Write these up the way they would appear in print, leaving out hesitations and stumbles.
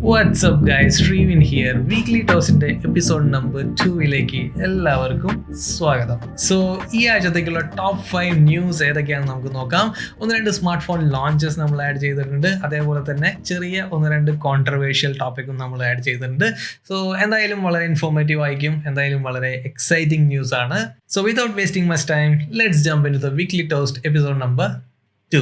What's up guys, Shrivin here. Weekly Toastന്റെ episode number 2 എല്ലാവർക്കും സ്വാഗതം. സോ ഈ ആഴ്ചത്തേക്കുള്ള ടോപ്പ് 5 ന്യൂസ് ഏതൊക്കെയാണെന്ന് നമുക്ക് നോക്കാം. 1-2 സ്മാർട്ട് ഫോൺ ലോഞ്ചസ് നമ്മൾ ആഡ് ചെയ്തിട്ടുണ്ട്. അതേപോലെ തന്നെ ചെറിയ 1-2 കോൺട്രവേഴ്ഷ്യൽ ടോപ്പിക്കും നമ്മൾ ആഡ് ചെയ്തിട്ടുണ്ട്. സോ എന്തായാലും വളരെ ഇൻഫോർമേറ്റീവ് ആയിരിക്കും, എന്തായാലും വളരെ എക്സൈറ്റിംഗ് ന്യൂസ് ആണ്. So without wasting much time, let's jump into the weekly toast episode number 2.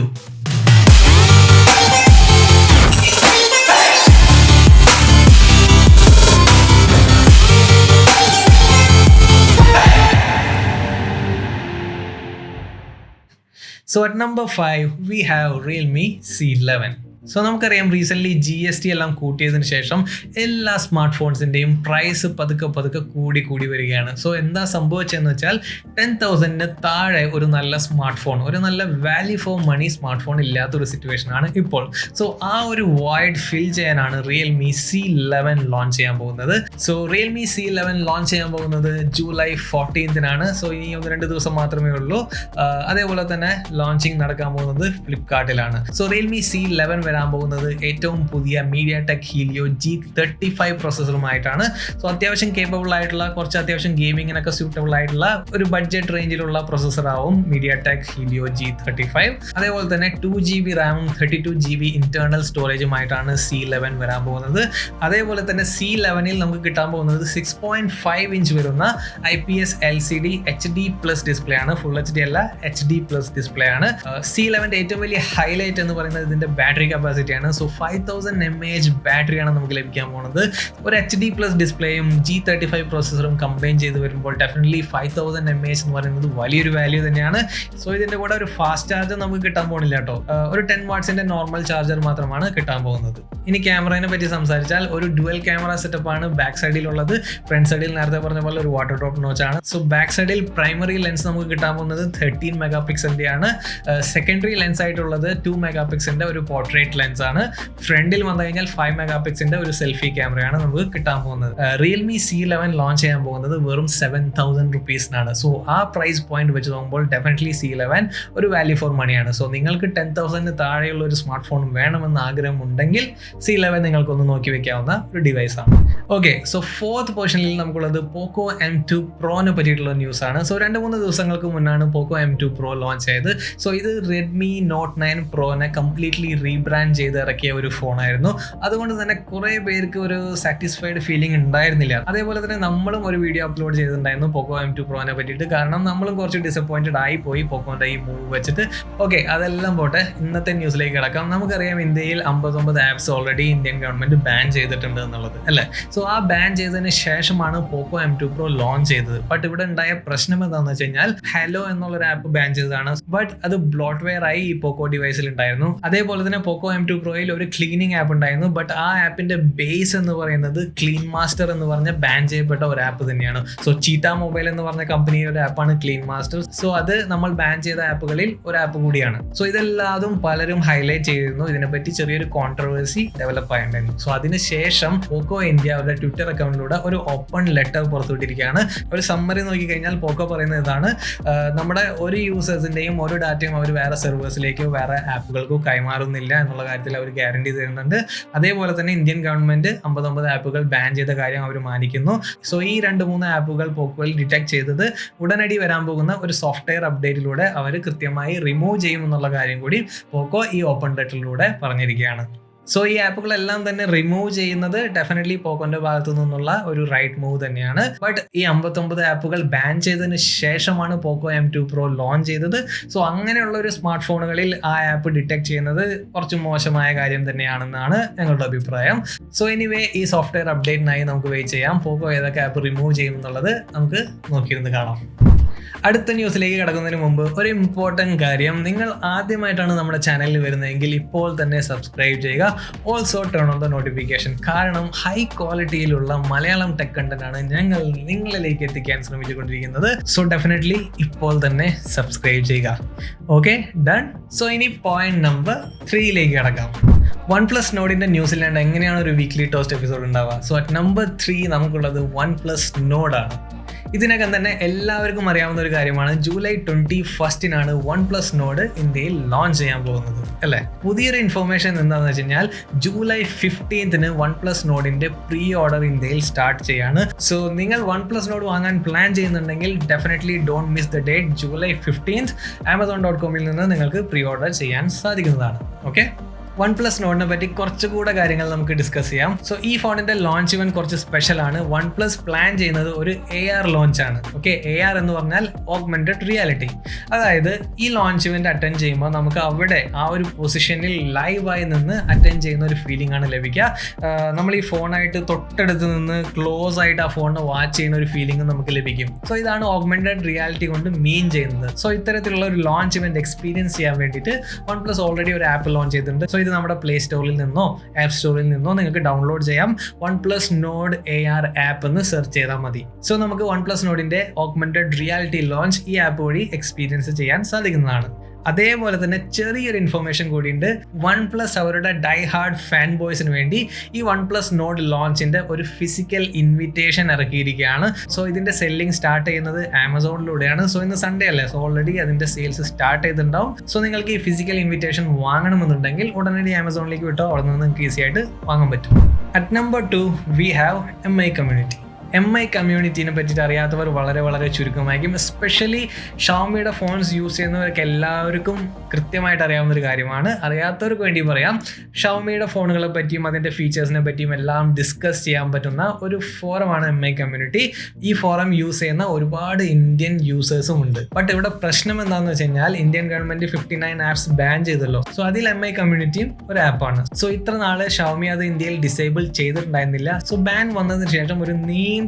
So at number 5, we have Realme C11. So നമുക്കറിയാം റീസെൻ്റ്ലി GST എല്ലാം കൂട്ടിയതിന് ശേഷം എല്ലാ സ്മാർട്ട് ഫോൺസിൻ്റെയും പ്രൈസ് പതുക്കെ കൂടി വരികയാണ്. സോ എന്താ സംഭവിച്ചതെന്ന് വെച്ചാൽ 10,000-ന് താഴെ ഒരു നല്ല സ്മാർട്ട് ഫോൺ, ഒരു നല്ല value for money smart phone ഇല്ലാത്തൊരു സിറ്റുവേഷനാണ് ഇപ്പോൾ. സോ ആ ഒരു വോയിഡ് ഫിൽ ചെയ്യാനാണ് Realme C11 ലോഞ്ച് ചെയ്യാൻ പോകുന്നത്. സോ Realme C11 ലോഞ്ച് ചെയ്യാൻ പോകുന്നത് July 14th-നാണ്. സോ ഇനി 1-2 ദിവസം മാത്രമേ ഉള്ളൂ. അതേപോലെ തന്നെ ലോഞ്ചിങ് നടക്കാൻ പോകുന്നത് ഫ്ലിപ്കാർട്ടിലാണ്. സോ Realme C11 വരാൻ പോകുന്നത് ഏറ്റവും പുതിയ MediaTek Helio G35 പ്രൊസസ്സറുമായിട്ടാണ്. സോ അത്യാവശ്യം കേപ്പബിൾ ആയിട്ടുള്ള, കുറച്ച് അത്യാവശ്യം ഗെയിമിങ്ങിനൊക്കെ സ്യൂട്ടബിൾ ആയിട്ടുള്ള ഒരു ബഡ്ജറ്റ് റേഞ്ചിലുള്ള പ്രൊസസ്സർ ആവും MediaTek Helio G35. അതേപോലെ തന്നെ 2GB റാമും 32GB ഇന്റേണൽ സ്റ്റോറേജുമായിട്ടാണ് C11 വരാൻ പോകുന്നത്. അതേപോലെ തന്നെ C11-ൽ നമുക്ക് കിട്ടാൻ പോകുന്നത് 6.5 ഇഞ്ച് വരുന്ന IPS LCD HD+ ഡിസ്പ്ലേ ആണ്. ഫുൾ HD അല്ല, HD+ ഡിസ്പ്ലേ ആണ്. C11-ന്റെ ഏറ്റവും വലിയ ഹൈലൈറ്റ് എന്ന് പറയുന്നത് ഇതിന്റെ ബാറ്ററി കപ്പാസിറ്റിയാണ്. സോ 5000 mAh ബാറ്ററിയാണ് നമുക്ക് ലഭിക്കാൻ പോകുന്നത്. ഒരു HD+ ഡിസ്പ്ലേയും G35 പ്രോസസ്സറും കമ്പൈൻ ചെയ്ത് വരുമ്പോൾ ഡെഫിനറ്റ്ലി 5000 mAh എന്ന് പറയുന്നത് വലിയൊരു വാല്യൂ തന്നെയാണ്. സോ ഇതിന്റെ കൂടെ ഒരു ഫാസ്റ്റ് ചാർജർ നമുക്ക് കിട്ടാൻ പോകുന്നില്ല കേട്ടോ. ഒരു 10 വാട്ട്സിന്റെ നോർമൽ ചാർജർ മാത്രമാണ് കിട്ടാൻ പോകുന്നത്. ഇനി ക്യാമറയെ പറ്റി സംസാരിച്ചാൽ ഒരു ഡുവൽ ക്യാമറ സെറ്റപ്പ് ആണ് ബാക്ക് സൈഡിലുള്ളത്. ഫ്രണ്ട് സൈഡിൽ നേരത്തെ പറഞ്ഞ പോലെ ഒരു വാട്ടർ ഡ്രോപ്പ് നോച്ച് ആണ്. സോ ബാക്ക് സൈഡിൽ പ്രൈമറി ലെൻസ് നമുക്ക് കിട്ടാൻ പോകുന്നത് 13 മെഗാപിക്സലിന്റെ ആണ്. സെക്കൻഡറി ലെൻസ് ആയിട്ടുള്ളത് 2 മെഗാപിക്സലിന്റെ ഒരു പോർട്രേറ്റ് ലെൻസ് ആണ്. ഫ്രണ്ടിൽ വന്നു കഴിഞ്ഞാൽ 5 മെഗാപിക്സലിന്റെ ഒരു സെൽഫി ക്യാമറയാണ് നമുക്ക് കിട്ടാൻ പോകുന്നത്. Realme C11 ലോഞ്ച് ചെയ്യാൻ പോകുന്നത് വെറും 7,000 rupees-നാണ്. സോ ആ പ്രൈസ് പോയിന്റ് വെച്ച് നോക്കുമ്പോൾ ഡെഫിനറ്റ്ലി C11 ഒരു വാല്യൂ ഫോർ മണിയാണ്. സോ നിങ്ങൾക്ക് 10,000-ന് താഴെയുള്ള ഒരു സ്മാർട്ട് ഫോൺ വേണമെന്ന് ആഗ്രഹം ഉണ്ടെങ്കിൽ C11 നിങ്ങൾക്കൊന്ന് നോക്കി വെക്കാവുന്ന ഒരു ഡിവൈസ് ആണ്. ഓക്കെ, സോ 4th പൊസിഷനിൽ നമുക്കുള്ളത് Poco M2 Pro-നെ പറ്റിയിട്ടുള്ള ന്യൂസ് ആണ്. സോ 2-3 ദിവസങ്ങൾക്ക് മുന്നാണ് Poco M2 Pro ലോഞ്ച് ചെയ്തത്. സോ ഇത് Redmi Note 9 Pro-നെ കംപ്ലീറ്റ്ലി റീബ്രാൻഡ് ചെയ്ത് ഇറക്കിയ ഒരു ഫോണായിരുന്നു. അതുകൊണ്ട് തന്നെ കുറെ പേർക്ക് ഒരു സാറ്റിസ്ഫൈഡ് ഫീലിംഗ് ഉണ്ടായിരുന്നില്ല. അതേപോലെ തന്നെ നമ്മളും ഒരു വീഡിയോ അപ്ലോഡ് ചെയ്തിട്ടുണ്ടായിരുന്നു Poco M2 Pro-നെ പറ്റിയിട്ട്. കാരണം നമ്മളും കുറച്ച് ഡിസപ്പോയിന്റഡ് ആയി പോയി പോക്കോന്റെ ഈ മൂവ് വെച്ചിട്ട്. ഓക്കെ, അതെല്ലാം പോട്ടെ, ഇന്നത്തെ ന്യൂസിലേക്ക് കിടക്കാം. നമുക്കറിയാം ഇന്ത്യയിൽ 59 apps already Indian government ban ചെയ്തിട്ടുണ്ട് എന്നുള്ളത് അല്ലേ. സോ ആ ബാൻ ചെയ്തതിന് ശേഷമാണ് Poco M2 Pro ലോഞ്ച് ചെയ്തത്. ബട്ട് ഇവിടെ ഉണ്ടായ പ്രശ്നം എന്താണെന്ന് വെച്ച് കഴിഞ്ഞാൽ ഹലോ എന്നുള്ളൊരു ആപ്പ് ബാൻ ചെയ്തതാണ്. ബട്ട് അത് ബ്ലോട്ട്വെയർ ആയി ഈ പോക്കോ ഡിവൈസിൽ ഉണ്ടായിരുന്നു. അതേപോലെ തന്നെ Poco M2 Proയിൽ ഒരു ക്ലീനിങ് ആപ്പ് ഉണ്ടായിരുന്നു. ബട്ട് ആ ആപ്പിന്റെ ബേസ് എന്ന് പറയുന്നത് ക്ലീൻ മാസ്റ്റർ എന്ന് പറഞ്ഞ ബാൻ ചെയ്യപ്പെട്ട ഒരു ആപ്പ് തന്നെയാണ്. സോ ചീറ്റ മൊബൈൽ എന്ന് പറഞ്ഞ കമ്പനിയുടെ ഒരു ആപ്പാണ് ക്ലീൻ മാസ്റ്റർ. സോ അത് നമ്മൾ ബാൻ ചെയ്ത ആപ്പുകളിൽ ഒരു ആപ്പ് കൂടിയാണ്. സോ ഇതെല്ലാതും പലരും ഹൈലൈറ്റ് ചെയ്തിരുന്നു. ഇതിനെപ്പറ്റി ചെറിയൊരു കോൺട്രവേഴ്സി ഡെവലപ്പ് ആയിട്ടുണ്ടായിരുന്നു. സോ അതിനുശേഷം പോക്കോ ഇന്ത്യ അവരുടെ ട്വിറ്റർ അക്കൗണ്ടിലൂടെ ഒരു ഓപ്പൺ ലെറ്റർ പുറത്തുവിട്ടിരിക്കുകയാണ്. ഒരു സമ്മറി നോക്കിക്കഴിഞ്ഞാൽ പോക്കോ പറയുന്നത് ഇതാണ്: നമ്മുടെ ഒരു യൂസേഴ്സിന്റെയും ഒരു ഡാറ്റയും അവർ വേറെ സെർവേഴ്സിലേക്കോ വേറെ ആപ്പുകൾക്കോ കൈമാറുന്നില്ല എന്നുള്ള കാര്യത്തിൽ അവർ ഗ്യാരണ്ടി തരുന്നുണ്ട്. അതേപോലെ തന്നെ ഇന്ത്യൻ ഗവൺമെന്റ് 59 ആപ്പുകൾ ബാൻ ചെയ്ത കാര്യം അവർ മാനിക്കുന്നു. സോ ഈ 2-3 ആപ്പുകൾ പോക്കോയിൽ ഡിറ്റക്ട് ചെയ്തത് ഉടനടി വരാൻ പോകുന്ന ഒരു സോഫ്റ്റ്വെയർ അപ്ഡേറ്റിലൂടെ അവർ കൃത്യമായി റിമൂവ് ചെയ്യുമെന്നുള്ള കാര്യം കൂടി പോക്കോ ഈ ഓപ്പൺ ലെറ്ററിലൂടെ പറഞ്ഞിരിക്കുകയാണ്. സോ ഈ ആപ്പുകളെല്ലാം തന്നെ റിമൂവ് ചെയ്യുന്നത് ഡെഫിനറ്റ്ലി പോക്കോന്റെ ഭാഗത്തു നിന്നുള്ള ഒരു റൈറ്റ് മൂവ് തന്നെയാണ്. ബട്ട് ഈ 59 ആപ്പുകൾ ബാൻ ചെയ്തതിന് ശേഷമാണ് Poco M2 Pro ലോഞ്ച് ചെയ്തത്. സോ അങ്ങനെയുള്ള ഒരു സ്മാർട്ട് ഫോണുകളിൽ ആ ആപ്പ് ഡിറ്റക്ട് ചെയ്യുന്നത് കുറച്ച് മോശമായ കാര്യം തന്നെയാണെന്നാണ് ഞങ്ങളുടെ അഭിപ്രായം. സോ എനിവേ ഈ സോഫ്റ്റ്വെയർ അപ്ഡേറ്റിനായി നമുക്ക് വെയിറ്റ് ചെയ്യാം. പോക്കോ ഏതൊക്കെ ആപ്പ് റിമൂവ് ചെയ്യുമെന്നുള്ളത് നമുക്ക് നോക്കിയിരുന്ന് കാണാം. അടുത്ത ന്യൂസിലേക്ക് കടക്കുന്നതിന് മുമ്പ് ഒരു ഇമ്പോർട്ടൻറ്റ് കാര്യം: നിങ്ങൾ ആദ്യമായിട്ടാണ് നമ്മുടെ ചാനലിൽ വരുന്നതെങ്കിൽ ഇപ്പോൾ തന്നെ സബ്സ്ക്രൈബ് ചെയ്യുക. Also turn on the notification. കാരണം ഹൈ ക്വാളിറ്റിയിലുള്ള മലയാളം ടെക് കണ്ടന്റ് ആണ് ഞങ്ങൾ നിങ്ങളിലേക്ക് എത്തിക്കാൻ ശ്രമിച്ചുകൊണ്ടിരിക്കുന്നത്. സോ ഡെഫിനറ്റ്ലി ഇപ്പോൾ തന്നെ സബ്സ്ക്രൈബ് ചെയ്യുക. Okay, done. സോ ഇനി പോയിന്റ് നമ്പർ 3ലേക്ക് കടക്കാം. OnePlus Nordന്റെ ന്യൂസിലാൻഡ് എങ്ങനെയാണ് ഒരു വീക്ക്ലി ടോസ്റ്റ് എപ്പിസോഡ് ഉണ്ടാവുക? സോ അറ്റ് നമ്പർ 3 നമുക്കുള്ളത് OnePlus Nord ആണ്. ഇതിനകം തന്നെ എല്ലാവർക്കും അറിയാവുന്ന ഒരു കാര്യമാണ്, ജൂലൈ 21 OnePlus Nord ഇന്ത്യയിൽ ലോഞ്ച് ചെയ്യാൻ പോകുന്നത് അല്ലേ. പുതിയൊരു ഇൻഫർമേഷൻ എന്താണെന്ന് വെച്ച് കഴിഞ്ഞാൽ ജൂലൈ 15 OnePlus Nordന്റെ പ്രീ ഓർഡർ ഇന്ത്യയിൽ സ്റ്റാർട്ട് ചെയ്യാണ്. സോ നിങ്ങൾ OnePlus Nord വാങ്ങാൻ പ്ലാൻ ചെയ്യുന്നുണ്ടെങ്കിൽ definitely don't miss the date. July 15 Amazon.com നിന്ന് നിങ്ങൾക്ക് പ്രീ ഓർഡർ ചെയ്യാൻ സാധിക്കുന്നതാണ്. ഓക്കെ, OnePlus Nordനെ പറ്റി കുറച്ചുകൂടെ കാര്യങ്ങൾ നമുക്ക് ഡിസ്കസ് ചെയ്യാം. സോ ഈ ഫോണിന്റെ ലോഞ്ച് ഇവന്റ് കുറച്ച് സ്പെഷ്യൽ ആണ്. OnePlus പ്ലാൻ ചെയ്യുന്നത് ഒരു AR ലോഞ്ച് ആണ്. ഓക്കെ, AR എന്ന് പറഞ്ഞാൽ ഓഗ്മെന്റഡ് റിയാലിറ്റി. അതായത് ഈ ലോഞ്ച് ഇവന്റ് അറ്റൻഡ് ചെയ്യുമ്പോൾ നമുക്ക് അവിടെ ആ ഒരു പൊസിഷനിൽ ലൈവായി നിന്ന് അറ്റൻഡ് ചെയ്യുന്ന ഒരു ഫീലിംഗ് ആണ് ലഭിക്കുക. നമ്മൾ ഈ ഫോണായിട്ട് തൊട്ടടുത്ത് നിന്ന് ക്ലോസ് ആയിട്ട് ആ ഫോണിനെ വാച്ച് ചെയ്യുന്ന ഒരു ഫീലിംഗ് നമുക്ക് ലഭിക്കും. സോ ഇതാണ് ഓഗ്മെന്റഡ് റിയാലിറ്റി കൊണ്ട് മീൻ ചെയ്യുന്നത്. സോ ഇത്തരത്തിലുള്ള ഒരു ലോഞ്ച് ഇവന്റ് എക്സ്പീരിയൻസ് ചെയ്യാൻ വേണ്ടിയിട്ട് OnePlus ഓൾറെഡി ഒരു ആപ്പ് ലോഞ്ച് ചെയ്തിട്ടുണ്ട്. സോ ഇത് നമ്മുടെ പ്ലേ സ്റ്റോറിൽ നിന്നോ ആപ്പ് സ്റ്റോറിൽ നിന്നോ നിങ്ങൾക്ക് ഡൗൺലോഡ് ചെയ്യാം. OnePlus Nord AR ആപ്പ് എന്ന് സെർച്ച് ചെയ്താൽ മതി. സോ നമുക്ക് OnePlus Nordന്റെ ഓഗ്മെന്റഡ് റിയാലിറ്റി ലോഞ്ച് ഈ ആപ്പ് വഴി എക്സ്പീരിയൻസ് ചെയ്യാൻ സാധിക്കുന്നതാണ്. അതേപോലെ തന്നെ ചെറിയൊരു ഇൻഫർമേഷൻ കൂടിയുണ്ട്. OnePlus അവരുടെ ഡൈ ഹാർഡ് ഫാൻ ബോയ്സിന് വേണ്ടി ഈ OnePlus Nord ലോഞ്ചിന്റെ ഒരു ഫിസിക്കൽ ഇൻവിറ്റേഷൻ ഇറക്കിയിരിക്കുകയാണ്. സോ ഇതിന്റെ സെല്ലിംഗ് സ്റ്റാർട്ട് ചെയ്യുന്നത് ആമസോണിലൂടെയാണ്. സോ ഇന്ന് സൺഡേ അല്ലേ, സോ ഓൾറെഡി അതിന്റെ സെയിൽസ് സ്റ്റാർട്ട് ചെയ്തിട്ടുണ്ടാവും. സോ നിങ്ങൾക്ക് ഈ ഫിസിക്കൽ ഇൻവിറ്റേഷൻ വാങ്ങണമെന്നുണ്ടെങ്കിൽ ഉടനടി ആമസോണിലേക്ക് വിട്ടോ, അവിടെ നിന്ന് നിങ്ങൾക്ക് ഈസി ആയിട്ട് വാങ്ങാൻ പറ്റും. At number 2 we have MI community. MI കമ്മ്യൂണിറ്റീനെ പറ്റിയിട്ട് അറിയാത്തവർ വളരെ വളരെ ചുരുക്കമായിരിക്കും. എസ്പെഷ്യലി ഷവമിയുടെ ഫോൺസ് യൂസ് ചെയ്യുന്നവർക്ക് എല്ലാവർക്കും കൃത്യമായിട്ട് അറിയാവുന്ന ഒരു കാര്യമാണ്. അറിയാത്തവർക്ക് വേണ്ടി പറയാം, ഷവമിയുടെ ഫോണുകളെ പറ്റിയും അതിൻ്റെ ഫീച്ചേഴ്സിനെ പറ്റിയും എല്ലാം ഡിസ്കസ് ചെയ്യാൻ പറ്റുന്ന ഒരു ഫോറമാണ് MI കമ്മ്യൂണിറ്റി. ഈ ഫോറം യൂസ് ചെയ്യുന്ന ഒരുപാട് ഇന്ത്യൻ യൂസേഴ്സും ഉണ്ട്. ബട്ട് ഇവിടെ പ്രശ്നം എന്താണെന്ന് വെച്ച് കഴിഞ്ഞാൽ ഇന്ത്യൻ ഗവൺമെന്റ് 59 ആപ്സ് ബാൻ ചെയ്തല്ലോ. സോ അതിൽ MI കമ്മ്യൂണിറ്റിയും ഒരു ആപ്പാണ്. സോ ഇത്ര നാള് ഷവമി അത് ഇന്ത്യയിൽ ഡിസേബിൾ ചെയ്തിട്ടുണ്ടായിരുന്നില്ല. സോ ബാൻ വന്നതിന് ശേഷം ഒരു 2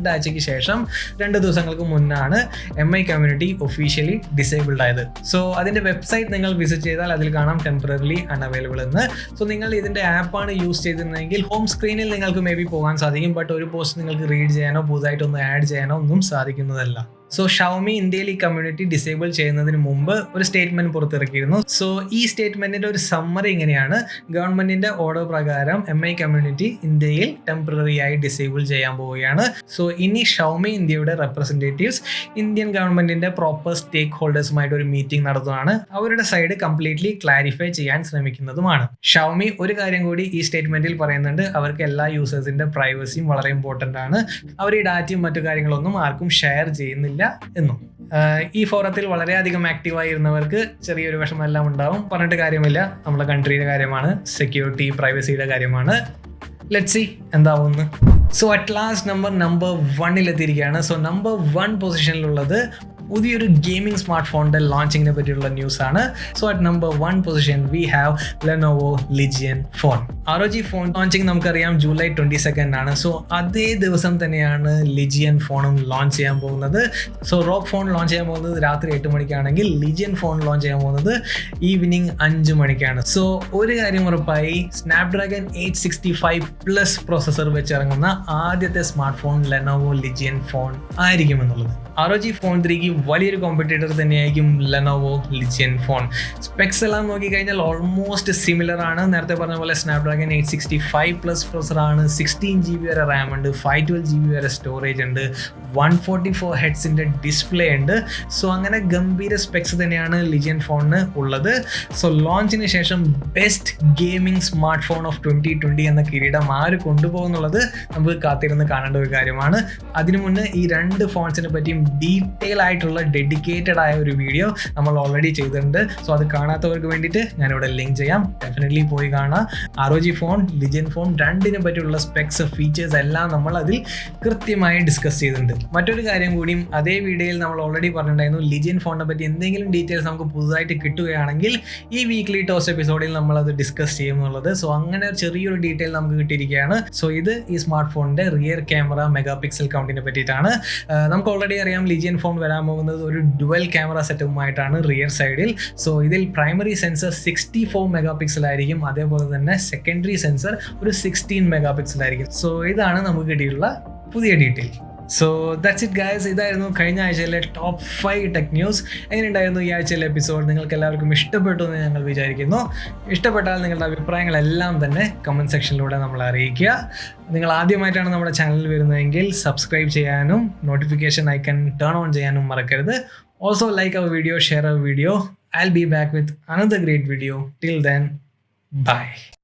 ആഴ്ചയ്ക്ക് ശേഷം 2 ദിവസങ്ങൾക്ക് മുന്നാണ് MI കമ്മ്യൂണിറ്റി ഒഫീഷ്യലി ഡിസേബിൾഡ് ആയത്. സോ അതിന്റെ വെബ്സൈറ്റ് നിങ്ങൾ വിസിറ്റ് ചെയ്താൽ അതിൽ കാണാം ടെമ്പററിലി അൺഅവൈലബിൾ എന്ന്. സോ നിങ്ങൾ ഇതിന്റെ ആപ്പാണ് യൂസ് ചെയ്തിരുന്നെങ്കിൽ ഹോം സ്ക്രീനിൽ നിങ്ങൾക്ക് മേ ബി പോകാൻ സാധിക്കും. ബട്ട് ഒരു പോസ്റ്റ് നിങ്ങൾക്ക് റീഡ് ചെയ്യാനോ പുതുതായിട്ടൊന്ന് ആഡ് ചെയ്യാനോ ഒന്നും സാധിക്കുന്നതല്ല. സോ ഷവമി ഇന്ത്യയിൽ ഈ കമ്മ്യൂണിറ്റി ഡിസേബിൾ ചെയ്യുന്നതിന് മുമ്പ് ഒരു സ്റ്റേറ്റ്മെന്റ് പുറത്തിറക്കിയിരുന്നു. സോ ഈ സ്റ്റേറ്റ്മെന്റിന്റെ ഒരു സമ്മറി ഇങ്ങനെയാണ്: ഗവൺമെന്റിന്റെ ഓർഡർ പ്രകാരം MI കമ്മ്യൂണിറ്റി ഇന്ത്യയിൽ ടെമ്പററി ആയി ഡിസേബിൾ ചെയ്യാൻ പോവുകയാണ്. സോ ഇനി ഷവമി ഇന്ത്യയുടെ റെപ്രസെന്റേറ്റീവ്സ് ഇന്ത്യൻ ഗവൺമെന്റിന്റെ പ്രോപ്പർ സ്റ്റേക്ക് ഹോൾഡേഴ്സുമായിട്ട് ഒരു മീറ്റിംഗ് നടത്തുന്നതാണ്. അവരുടെ സൈഡ് കംപ്ലീറ്റ്ലി ക്ലാരിഫൈ ചെയ്യാൻ ശ്രമിക്കുന്നതുമാണ്. ഷവമി ഒരു കാര്യം കൂടി ഈ സ്റ്റേറ്റ്മെന്റിൽ പറയുന്നുണ്ട്: അവർക്ക് എല്ലാ യൂസേഴ്സിന്റെ പ്രൈവസിയും വളരെ ഇമ്പോർട്ടന്റ് ആണ്. അവർ ഈ ഡാറ്റയും മറ്റു കാര്യങ്ങളൊന്നും ആർക്കും ഷെയർ ചെയ്യുന്നില്ല എന്നും. ഈ ഫോറത്തിൽ വളരെയധികം ആക്റ്റീവായിരുന്നവർക്ക് ചെറിയൊരു വിഷമെല്ലാം ഉണ്ടാവും. പറഞ്ഞിട്ട് കാര്യമില്ല, നമ്മുടെ കൺട്രിയുടെ കാര്യമാണ്, സെക്യൂരിറ്റി പ്രൈവസിയുടെ കാര്യമാണ്. ലെറ്റ്സ് സീ എന്താവുമെന്ന്. സോ അറ്റ് ലാസ്റ്റ് നമ്പർ 1 എത്തിയിരിക്കുകയാണ്. സോ നമ്പർ 1 പൊസിഷനിലുള്ളത് പുതിയൊരു ഗെയിമിംഗ് സ്മാർട്ട് ഫോണിന്റെ ലോഞ്ചിങ്ങിനെ പറ്റിയുള്ള ന്യൂസ് ആണ്. So at number 1 position we have Lenovo Legion phone. ROG phone launching നമുക്കറിയാം ജൂലൈ 22 ആണ്. സോ അതേ ദിവസം തന്നെയാണ് ലിജിയൻ ഫോണും ലോഞ്ച് ചെയ്യാൻ പോകുന്നത്. സോ ROG ഫോൺ ലോഞ്ച് ചെയ്യാൻ പോകുന്നത് രാത്രി 8 മണിക്കാണെങ്കിൽ ലിജിയൻ ഫോൺ ലോഞ്ച് ചെയ്യാൻ പോകുന്നത് ഈവനിങ് 5 മണിക്കാണ്. സോ ഒരു കാര്യം ഉറപ്പായി, Snapdragon 865+ പ്രോസസ്സർ വെച്ച് ഇറങ്ങുന്ന ആദ്യത്തെ smart phone Lenovo Legion phone ആയിരിക്കും എന്നുള്ളത്. ROG ഫോൺ 3ക്ക് വലിയൊരു കോമ്പറ്റീറ്റർ തന്നെയായിരിക്കും Lenovo Legion ഫോൺ. സ്പെക്സ് എല്ലാം നോക്കിക്കഴിഞ്ഞാൽ ഓൾമോസ്റ്റ് സിമിലർ ആണ്. നേരത്തെ പറഞ്ഞ പോലെ Snapdragon 865+ പ്രോസറാണ്, 16GB വരെ റാം ഉണ്ട്, 512GB വരെ സ്റ്റോറേജ് ഉണ്ട്, 144 ഹെഡ്സിൻ്റെ ഡിസ്പ്ലേ ഉണ്ട്. സോ അങ്ങനെ ഗംഭീര സ്പെക്സ് തന്നെയാണ് Legion ഫോണിന് ഉള്ളത്. സോ ലോഞ്ചിന് ശേഷം best gaming smart phone off 2020 എന്ന കിരീടം ആര് കൊണ്ടുപോകുന്നുള്ളത് നമുക്ക് കാത്തിരുന്ന് കാണേണ്ട ഒരു കാര്യമാണ്. അതിനു മുന്നേ ഈ 2 ഫോൺസിനെ പറ്റിയും ഡീറ്റെയിൽ ആയിട്ടുള്ള ഡെഡിക്കേറ്റഡ് ആയ ഒരു വീഡിയോ നമ്മൾ ഓൾറെഡി ചെയ്തിട്ടുണ്ട്. സോ അത് കാണാത്തവർക്ക് വേണ്ടിയിട്ട് ഞാനിവിടെ ലിങ്ക് ചെയ്യാം, ഡെഫിനറ്റ്ലി പോയി കാണാം. ROG ഫോൺ, Legion ഫോൺ രണ്ടിനെ പറ്റിയുള്ള സ്പെക്സ്, ഫീച്ചേഴ്സ് എല്ലാം നമ്മൾ അതിൽ കൃത്യമായി ഡിസ്കസ് ചെയ്തിട്ടുണ്ട്. മറ്റൊരു കാര്യം കൂടിയും അതേ വീഡിയോയിൽ നമ്മൾ ഓൾറെഡി പറഞ്ഞിട്ടുണ്ടായിരുന്നു, Legion ഫോണിനെ പറ്റി എന്തെങ്കിലും ഡീറ്റെയിൽസ് നമുക്ക് പുതുതായിട്ട് കിട്ടുകയാണെങ്കിൽ ഈ വീക്ക്ലി ടോസ്റ്റ് എപ്പിസോഡിൽ നമ്മളത് ഡിസ്കസ് ചെയ്യും എന്നുള്ളത്. സോ അങ്ങനെ ചെറിയൊരു ഡീറ്റെയിൽ നമുക്ക് കിട്ടിയിരിക്കുകയാണ്. സോ ഇത് ഈ സ്മാർട്ട് ഫോണിന്റെ റിയർ ക്യാമറ മെഗാപിക്സൽ കൗണ്ടിനെ പറ്റിയിട്ടാണ്. നമുക്ക് ഓൾറെഡി അറിയാം Legion ഫോൺ വരാൻ പോകുന്നത് ഒരു ഡുവൽ ക്യാമറ സെറ്റപ്പുമായിട്ടാണ് റിയർ സൈഡിൽ. സോ ഇതിൽ പ്രൈമറി സെൻസർ 64 മെഗാപിക്സൽ ആയിരിക്കും, അതേപോലെ തന്നെ സെക്കൻഡറി സെൻസർ ഒരു 16 മെഗാപിക്സൽ ആയിരിക്കും. സോ ഇതാണ് നമുക്ക് കിട്ടിയിട്ടുള്ള പുതിയ detail. So that's it guys. ഇതായിരുന്നു കഴിഞ്ഞ ആഴ്ചയിലെ ടോപ്പ് 5 ടെക് ന്യൂസ്. എങ്ങനെയുണ്ടായിരുന്നു ഈ ആഴ്ചയിലെ എപ്പിസോഡ്? നിങ്ങൾക്ക് എല്ലാവർക്കും ഇഷ്ടപ്പെട്ടു എന്ന് ഞങ്ങൾ വിചാരിക്കുന്നു. ഇഷ്ടപ്പെട്ടാൽ നിങ്ങളുടെ അഭിപ്രായങ്ങളെല്ലാം തന്നെ കമൻറ്റ് സെക്ഷനിലൂടെ നമ്മളെ അറിയിക്കുക. നിങ്ങൾ ആദ്യമായിട്ടാണ് നമ്മുടെ ചാനലിൽ വരുന്നതെങ്കിൽ സബ്സ്ക്രൈബ് ചെയ്യാനും നോട്ടിഫിക്കേഷൻ ഐക്കൺ ടേൺ ഓൺ ചെയ്യാനും മറക്കരുത്. Also like our video, share our video. I'll be back with another great video. Till then, bye.